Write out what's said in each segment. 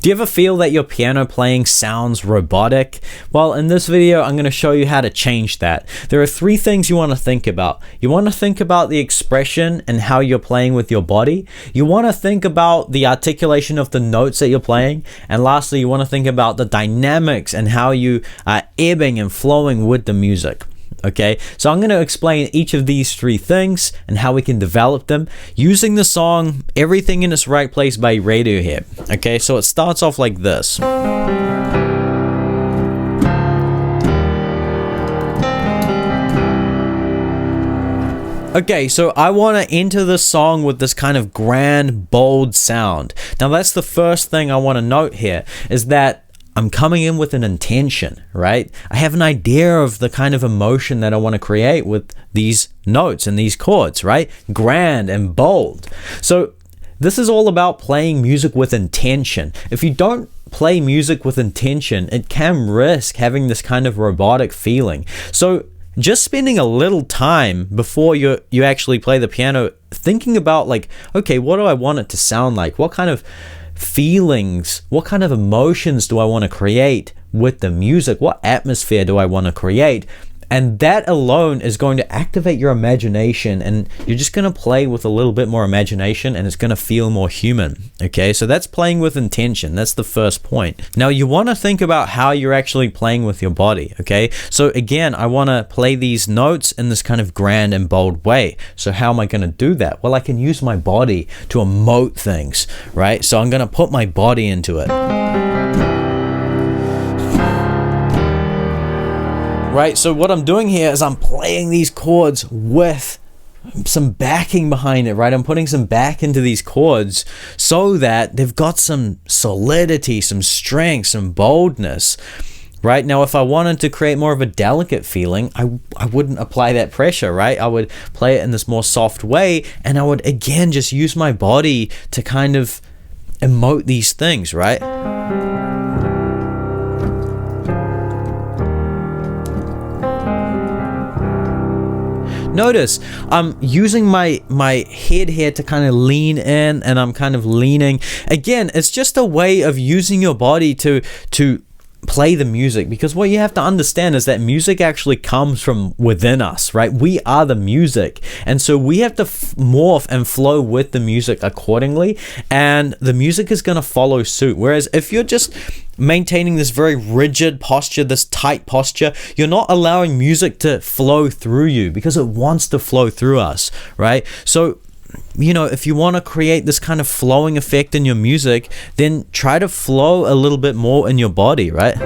Do you ever feel that your piano playing sounds robotic? Well, in this video, I'm going to show you how to change that. There are 3 things you want to think about. You want to think about the expression and how you're playing with your body. You want to think about the articulation of the notes that you're playing. And lastly, you want to think about the dynamics and how you are ebbing and flowing with the music. Okay, so I'm going to explain each of these 3 things and how we can develop them using the song Everything in Its Right Place by Radiohead. Okay, so it starts off like this. Okay, so I want to enter the song with this kind of grand, bold sound. Now that's the first thing I want to note here, is that I'm coming in with an intention, right? I have an idea of the kind of emotion that I want to create with these notes and these chords, right? Grand and bold. So this is all about playing music with intention. If you don't play music with intention, it can risk having this kind of robotic feeling. So just spending a little time before you actually play the piano, thinking about like, okay, what do I want it to sound like? What kind of feelings, what kind of emotions do I want to create with the music? What atmosphere do I want to create? And that alone is going to activate your imagination, and you're just going to play with a little bit more imagination, and it's going to feel more human. Okay, so that's playing with intention. That's the first point. Now you want to think about how you're actually playing with your body. Okay, so again, I want to play these notes in this kind of grand and bold way. So how am I going to do that? Well, I can use my body to emote things, right? So I'm going to put my body into it. Right, so what I'm doing here is I'm playing these chords with some backing behind it, right? I'm putting some back into these chords so that they've got some solidity, some strength, some boldness. Right, now if I wanted to create more of a delicate feeling, I wouldn't apply that pressure, right? I would play it in this more soft way, and I would again just use my body to kind of emote these things, right? Notice I'm using my head here to kind of lean in, and I'm kind of leaning. Again, it's just a way of using your body to play the music, because what you have to understand is that music actually comes from within us, right? We are the music, and so we have to morph and flow with the music accordingly, and the music is going to follow suit. Whereas if you're just maintaining this very rigid posture, this tight posture, you're not allowing music to flow through you, because it wants to flow through us, right? So you know, if you want to create this kind of flowing effect in your music, then try to flow a little bit more in your body, right?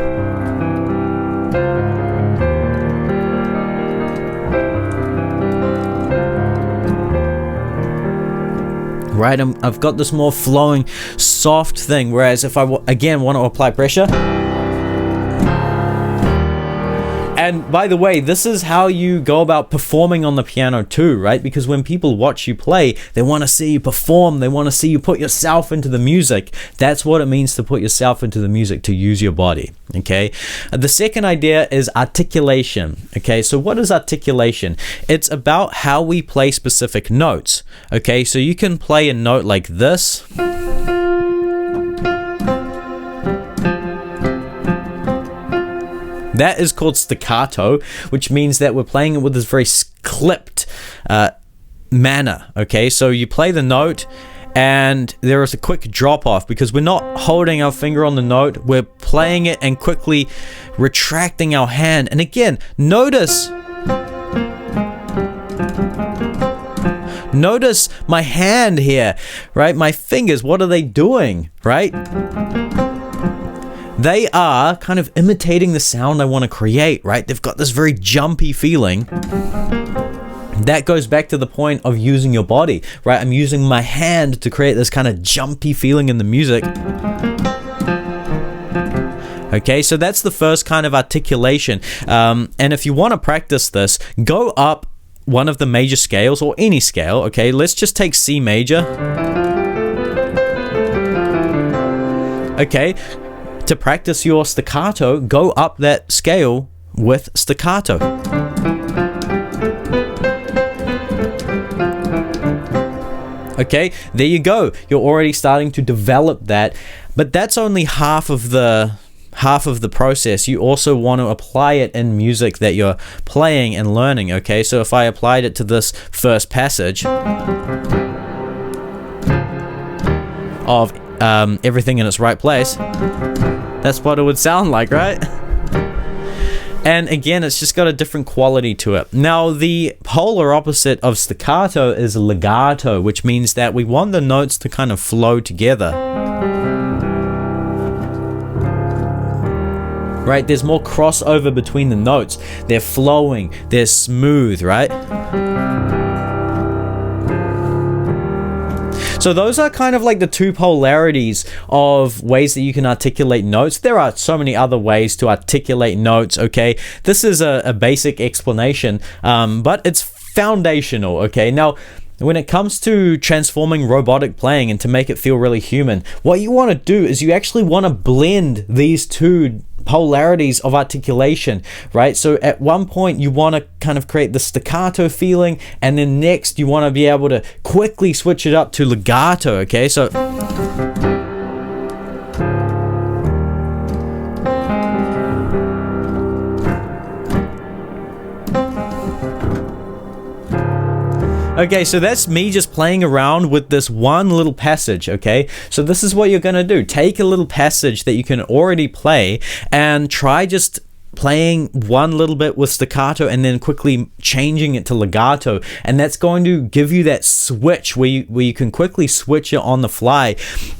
Right, I've got this more flowing, soft thing, whereas if I again want to apply pressure. And by the way, this is how you go about performing on the piano too, right? Because when people watch you play, they want to see you perform. They want to see you put yourself into the music. That's what it means to put yourself into the music, to use your body, okay? The second idea is articulation, okay? So what is articulation? It's about how we play specific notes, okay? So you can play a note like this. That is called staccato, which means that we're playing it with this very clipped manner, okay? So you play the note, and there is a quick drop off because we're not holding our finger on the note, we're playing it and quickly retracting our hand. And again, notice my hand here, right? My fingers, what are they doing, right? They are kind of imitating the sound I want to create, right? They've got this very jumpy feeling. That goes back to the point of using your body, right? I'm using my hand to create this kind of jumpy feeling in the music. Okay, so that's the first kind of articulation. And if you want to practice this, go up one of the major scales, or any scale, okay? Let's just take C major. Okay. To practice your staccato, go up that scale with staccato. Okay, there you go. You're already starting to develop that But that's only half of the process. You also want to apply it in music that you're playing and learning, okay? So if I applied it to this first passage of everything in its right place, that's what it would sound like, right? And again, it's just got a different quality to it. Now, the polar opposite of staccato is legato, which means that we want the notes to kind of flow together. Right? There's more crossover between the notes. They're flowing, they're smooth, right? So those are kind of like the two polarities of ways that you can articulate notes. There are so many other ways to articulate notes, okay? This is a basic explanation, but it's foundational, okay? Now, when it comes to transforming robotic playing and to make it feel really human, what you want to do is you actually want to blend these two polarities of articulation, right? So at one point you want to kind of create the staccato feeling, and then next you want to be able to quickly switch it up to legato, okay? So okay, so that's me just playing around with this one little passage, okay? So this is what you're going to do. Take a little passage that you can already play and try just playing one little bit with staccato and then quickly changing it to legato, and that's going to give you that switch where you can quickly switch it on the fly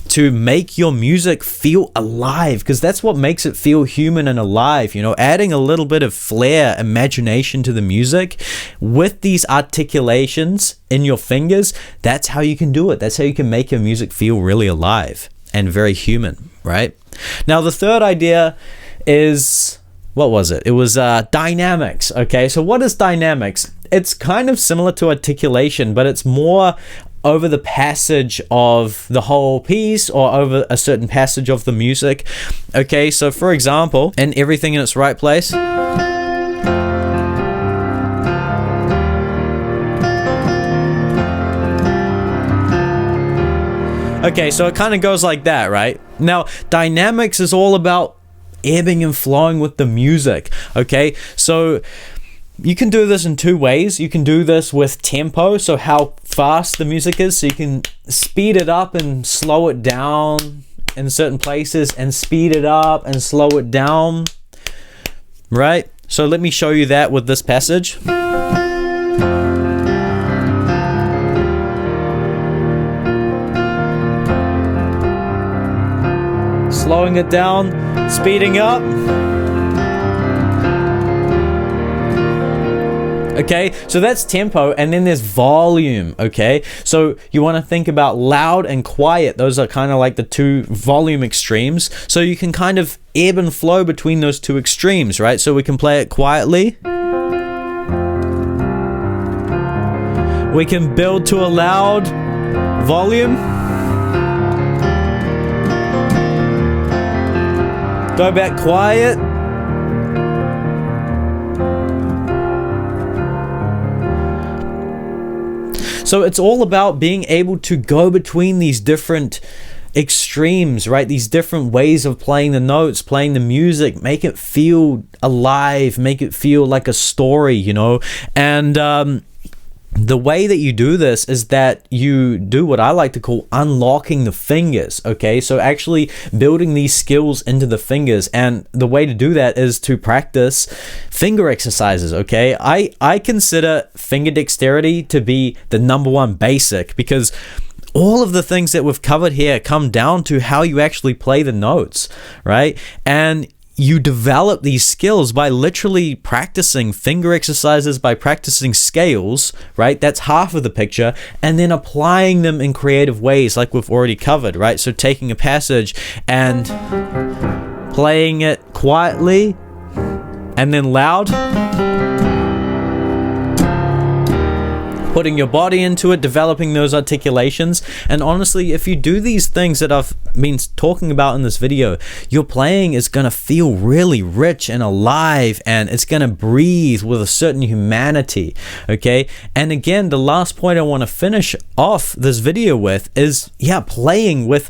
to make your music feel alive, because that's what makes it feel human and alive, you know, adding a little bit of flair, imagination to the music with these articulations in your fingers. That's how you can do it. That's how you can make your music feel really alive and very human, right? Now, the third idea is, what was it? It was dynamics, okay? So what is dynamics? It's kind of similar to articulation, but it's more over the passage of the whole piece or over a certain passage of the music, okay? So for example, in Everything in Its Right Place, okay, so it kind of goes like that, right? Now, dynamics is all about ebbing and flowing with the music, okay? So you can do this in two ways. You can do this with tempo, so how fast the music is, so you can speed it up and slow it down in certain places, and speed it up and slow it down, right? So let me show you that with this passage. Slowing it down, speeding up. Okay, so that's tempo, and then there's volume, okay? So you want to think about loud and quiet. Those are kind of like the two volume extremes. So you can kind of ebb and flow between those two extremes, right? So we can play it quietly. We can build to a loud volume. Go back quiet. So it's all about being able to go between these different extremes, right? These different ways of playing the notes, playing the music, make it feel alive, make it feel like a story, you know? And the way that you do this is that you do what I like to call unlocking the fingers, okay? So actually building these skills into the fingers, and the way to do that is to practice finger exercises, okay? I consider finger dexterity to be the number one basic, because all of the things that we've covered here come down to how you actually play the notes, right? And you develop these skills by literally practicing finger exercises, by practicing scales, right? That's half of the picture. And then applying them in creative ways like we've already covered, right? So taking a passage and playing it quietly and then loud. putting your body into it, developing those articulations. And honestly, if you do these things that I've been talking about in this video, your playing is going to feel really rich and alive, and it's going to breathe with a certain humanity. Okay, and again, the last point I want to finish off this video with is, yeah, playing with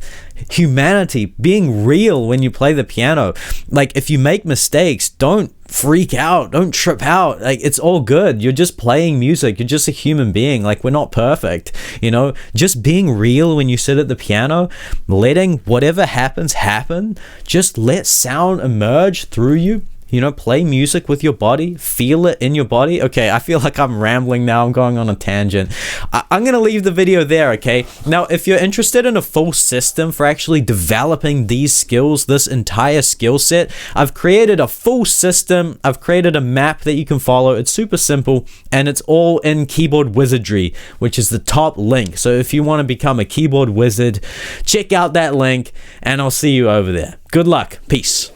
humanity, being real when you play the piano. Like, if you make mistakes, don't freak out, don't trip out. Like, it's all good. You're just playing music. You're just a human being. Like, we're not perfect, you know. Just being real when you sit at the piano, letting whatever happens happen. Just let sound emerge through you. You know, play music with your body, feel it in your body. Okay, I feel like I'm rambling now. I'm going on a tangent. I'm going to leave the video there, okay? Now, if you're interested in a full system for actually developing these skills, this entire skill set, I've created a full system. I've created a map that you can follow. It's super simple, and it's all in Keyboard Wizardry, which is the top link. So if you want to become a keyboard wizard, check out that link, and I'll see you over there. Good luck. Peace.